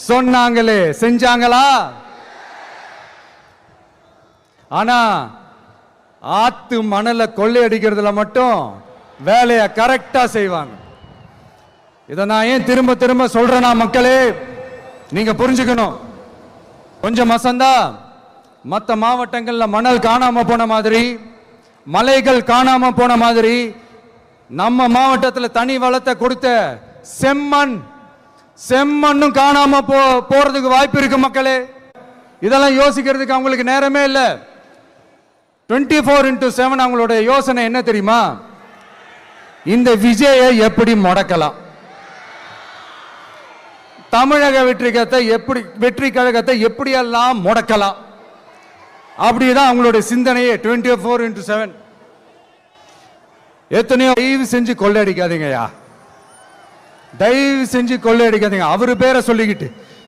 சொன்னாங்களே செஞ்சாங்களா? ஆனா ஆத்து மணலை கொள்ளையடிக்கிறதுல மட்டும் வேலையை கரெக்டா செய்வாங்க. இதை நான் ஏன் திரும்ப திரும்ப சொல்றேன்னா, மக்களே நீங்க புரிஞ்சுக்கணும். கொஞ்சம் மசந்தா மற்ற மாவட்டங்கள்ல மணல் காணாம போன மாதிரி, மலைகள் காணாம போன மாதிரி, நம்ம மாவட்டத்தில் தனி வளத்தை கொடுத்த செம்மண்ணும் காணாம போறதுக்கு வாய்ப்பு இருக்கு மக்களே. இதெல்லாம் யோசிக்கிறதுக்கு அவங்களுக்கு நேரமே இல்லை. 24x7 அவங்களுடைய யோசனை என்ன தெரியுமா? இந்த விஜயை எப்படி முடக்கலாம், தமிழக வெற்றி கழகத்தை எப்படியெல்லாம் முடக்கலாம், அப்படிதான் அவங்களுடைய சிந்தனையே. 24x7 எத்தனையோ. தயவு செஞ்சு கொள்ளையடிக்காதீங்கயா, தயவு செஞ்சு கொள்ளையடிக்காதீங்க. அவரு பேரை சொல்லிக்கிட்டு